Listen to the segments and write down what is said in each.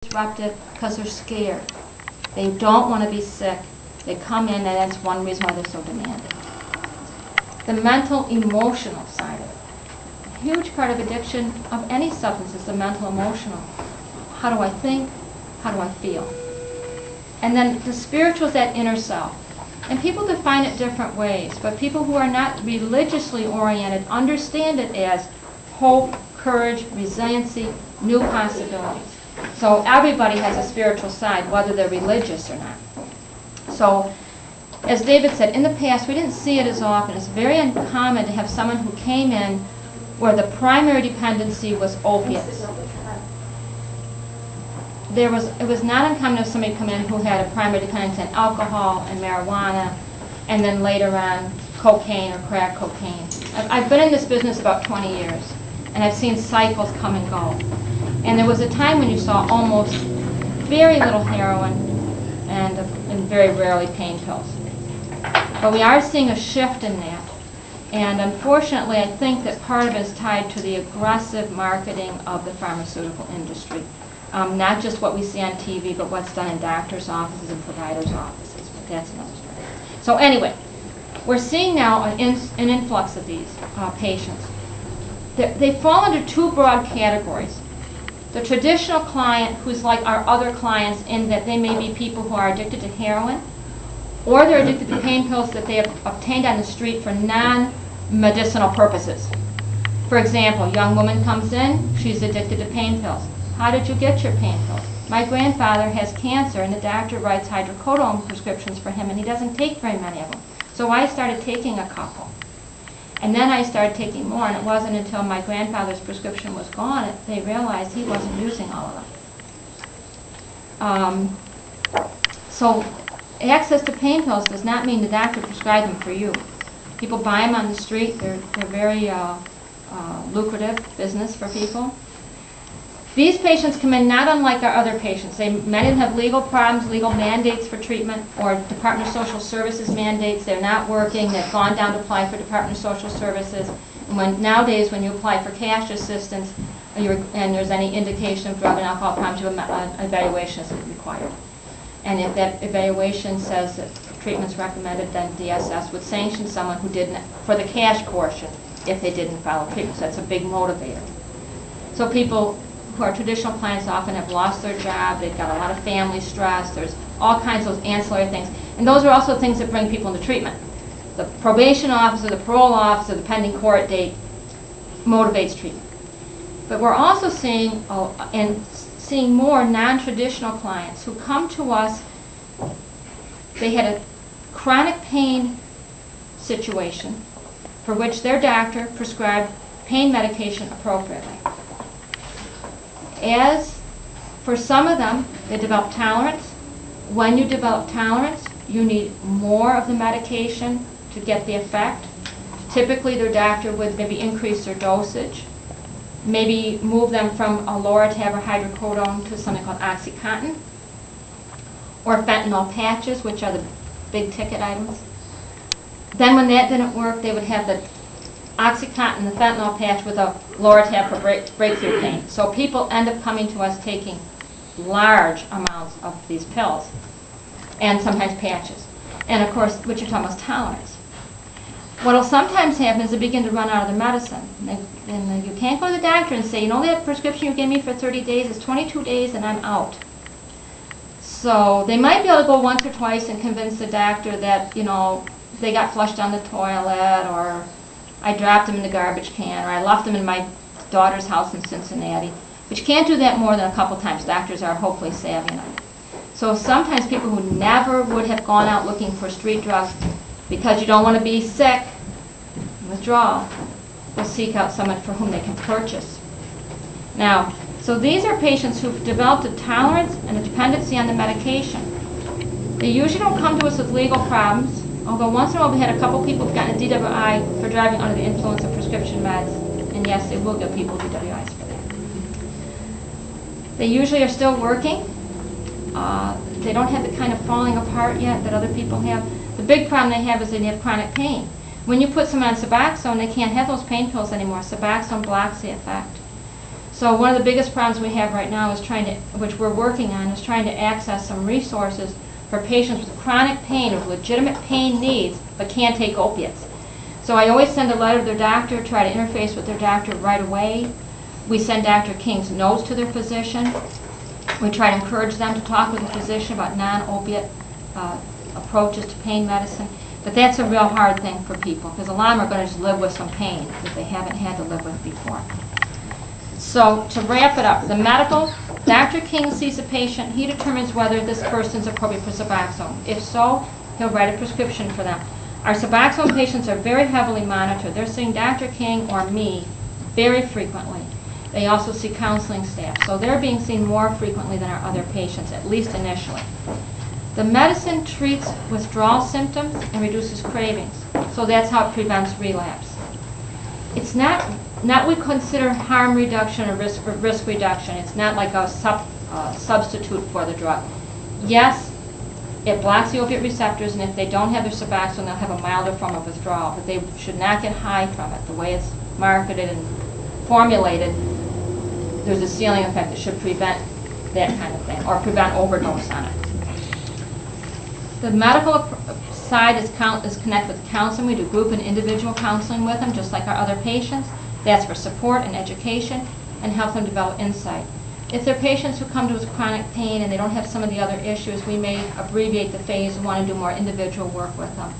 disruptive because they're scared. They don't want to be sick. They come in, and that's one reason why they're so demanding. The mental, emotional side of it. A huge part of addiction of any substance is the mental, emotional. How do I think? How do I feel? And then the spiritual is that inner self. And people define it different ways, but people who are not religiously oriented understand it as hope, courage, resiliency, new possibilities. So everybody has a spiritual side, whether they're religious or not. So, as David said, in the past we didn't see it as often. It's very uncommon to have someone who came in where the primary dependency was opiates. It was not uncommon to have somebody come in who had a primary dependency on alcohol and marijuana, and then later on cocaine or crack cocaine. I've been in this business about 20 years, and I've seen cycles come and go. And there was a time when you saw almost very little heroin and very rarely pain pills. But we are seeing a shift in that. And unfortunately, I think that part of it is tied to the aggressive marketing of the pharmaceutical industry. Not just what we see on TV, but what's done in doctors' offices and providers' offices. But that's another story. So anyway, we're seeing now an influx of these patients. They fall under two broad categories. The traditional client, who's like our other clients in that they may be people who are addicted to heroin, or they're addicted to pain pills that they have obtained on the street for non-medicinal purposes. For example, a young woman comes in, she's addicted to pain pills. How did you get your pain pills? My grandfather has cancer, and the doctor writes hydrocodone prescriptions for him, and he doesn't take very many of them. So I started taking a couple. And then I started taking more, and it wasn't until my grandfather's prescription was gone that they realized he wasn't using all of them. So access to pain pills does not mean the doctor prescribed them for you. People buy them on the street. They're very lucrative business for people. These patients come in not unlike our other patients. Many of them have legal problems, legal mandates for treatment, or Department of Social Services mandates. They're not working. They've gone down to apply for Department of Social Services. And nowadays, when you apply for cash assistance and there's any indication of drug and alcohol problems, an evaluation is required. And if that evaluation says that treatment's recommended, then DSS would sanction someone who didn't, for the cash portion, if they didn't follow treatment. So that's a big motivator. So people who are traditional clients often have lost their job, they've got a lot of family stress, there's all kinds of ancillary things. And those are also things that bring people into treatment. The probation officer, the parole officer, the pending court date motivates treatment. But we're also seeing more non-traditional clients who come to us. They had a chronic pain situation for which their doctor prescribed pain medication appropriately. As for some of them, they develop tolerance. When you develop tolerance, you need more of the medication to get the effect. Typically, their doctor would maybe increase their dosage, maybe move them from a Loratab or hydrocodone to something called OxyContin, or fentanyl patches, which are the big ticket items. Then when that didn't work, they would have the OxyContin, the fentanyl patch with a Loratab for breakthrough pain. So people end up coming to us taking large amounts of these pills, and sometimes patches. And of course, what you're talking about is tolerance. What will sometimes happen is they begin to run out of the medicine. And you can't go to the doctor and say, you know that prescription you gave me for 30 days is 22 days and I'm out. So they might be able to go once or twice and convince the doctor that, you know, they got flushed down the toilet, or I dropped them in the garbage can, or I left them in my daughter's house in Cincinnati. But you can't do that more than a couple times. Doctors are hopefully savvy enough. So sometimes people who never would have gone out looking for street drugs because you don't want to be sick, withdrawal, will seek out someone for whom they can purchase. Now, so these are patients who've developed a tolerance and a dependency on the medication. They usually don't come to us with legal problems, although once in a while we had a couple people who've gotten a DWI for driving under the influence of prescription meds, and yes, they will give people DWIs for that. They usually are still working. They don't have the kind of falling apart yet that other people have. The big problem they have is they have chronic pain. When you put someone on Suboxone, they can't have those pain pills anymore. Suboxone blocks the effect. So one of the biggest problems we have right now is which we're working on, is trying to access some resources for patients with chronic pain or legitimate pain needs but can't take opiates. So I always send a letter to their doctor, try to interface with their doctor right away. We send Dr. King's notes to their physician. We try to encourage them to talk with the physician about non-opiate approaches to pain medicine. But that's a real hard thing for people, because a lot of them are going to just live with some pain that they haven't had to live with before. So to wrap it up, the medical, Dr. King sees a patient, he determines whether this person's appropriate for Suboxone. If so, he'll write a prescription for them. Our Suboxone patients are very heavily monitored. They're seeing Dr. King or me very frequently. They also see counseling staff, so they're being seen more frequently than our other patients, at least initially. The medicine treats withdrawal symptoms and reduces cravings, so that's how it prevents relapse. It's not we consider harm reduction or risk reduction. It's not like a substitute for the drug. Yes, it blocks the opiate receptors, and if they don't have their Suboxone, they'll have a milder form of withdrawal, but they should not get high from it. The way it's marketed and formulated, there's a ceiling effect that should prevent that kind of thing, or prevent overdose on it. The medical side is connected with counseling. We do group and individual counseling with them, just like our other patients. That's for support and education and help them develop insight. If they're patients who come to us with chronic pain and they don't have some of the other issues, we may abbreviate the phase and want to do more individual work with them.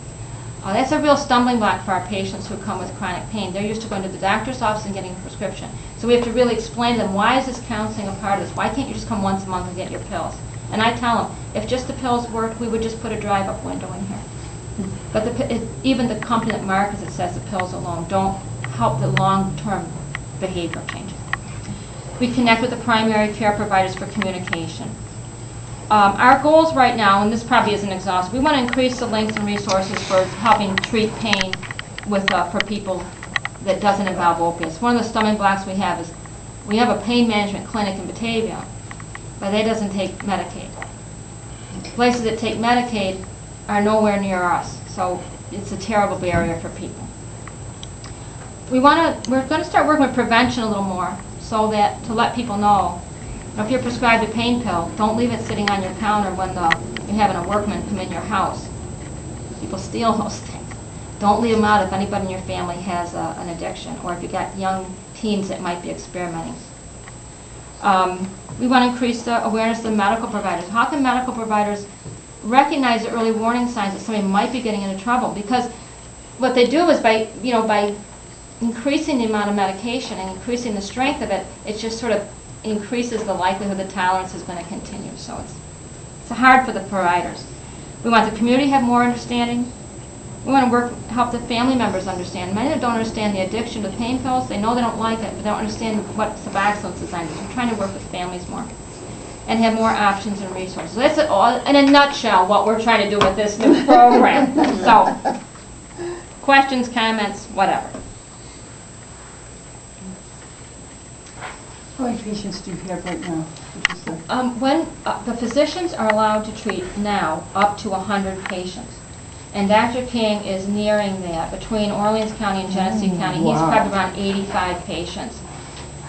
That's a real stumbling block for our patients who come with chronic pain. They're used to going to the doctor's office and getting a prescription. So we have to really explain to them, why is this counseling a part of this? Why can't you just come once a month and get your pills? And I tell them, if just the pills worked, we would just put a drive-up window in here. But even the company that markets it says the pills alone don't help the long-term behavioral changes. We connect with the primary care providers for communication. Our goals right now, and this probably isn't exhaustive, we want to increase the links and resources for helping treat pain for people that doesn't involve opiates. One of the stumbling blocks we have is we have a pain management clinic in Batavia, but that doesn't take Medicaid. Places that take Medicaid are nowhere near us, so it's a terrible barrier for people. We're going to start working with prevention a little more, so that to let people know, if you're prescribed a pain pill, don't leave it sitting on your counter when you're having a workman come in your house. People steal those things. Don't leave them out if anybody in your family has an addiction, or if you've got young teens that might be experimenting. We want to increase the awareness of the medical providers. How can medical providers recognize the early warning signs that somebody might be getting into trouble? Because what they do is by increasing the amount of medication and increasing the strength of it, it just sort of increases the likelihood the tolerance is going to continue. So it's hard for the providers. We want the community to have more understanding. We want to help the family members understand. Many of them don't understand the addiction to pain pills. They know they don't like it, but they don't understand what Suboxone is designed to do. We're trying to work with families more and have more options and resources. So that's all, in a nutshell, what we're trying to do with this new program. So, questions, comments, whatever. How many patients do you have right now? When the physicians are allowed to treat now up to 100 patients. And Dr. King is nearing that. Between Orleans County and Genesee County, he's probably around 85 patients.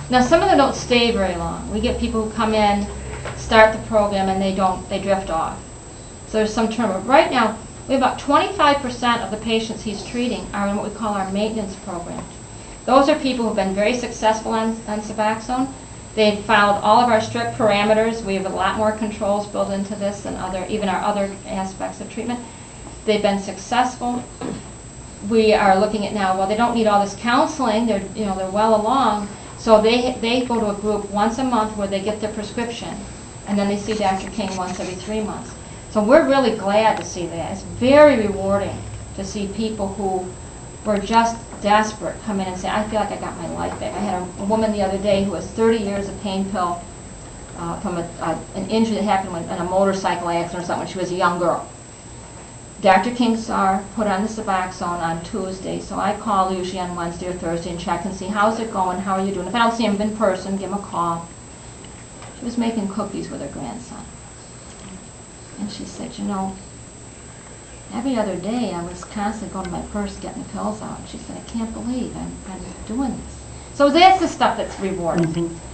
Now, some of them don't stay very long. We get people who come in, start the program, and they drift off. So there's some turnover. Right now, we have about 25% of the patients he's treating are in what we call our maintenance program. Those are people who've been very successful on Suboxone. They've followed all of our strict parameters. We have a lot more controls built into this than even our other aspects of treatment. They've been successful. We are looking at now, well, they don't need all this counseling. They're well along. So they go to a group once a month where they get their prescription, and then they see Dr. King once every 3 months. So we're really glad to see that. It's very rewarding to see people who were just desperate come in and say, I feel like I got my life back. I had a woman the other day who has 30 years of pain pill from an injury that happened in a motorcycle accident or something when she was a young girl. Dr. King saw her, put on the Suboxone on Tuesday, so I call usually on Wednesday or Thursday and check and see how's it going, how are you doing. If I don't see him in person, give him a call. She was making cookies with her grandson. And she said, every other day I was constantly going to my purse getting pills out. She said, I can't believe I'm doing this. So that's the stuff that's rewarding. Mm-hmm.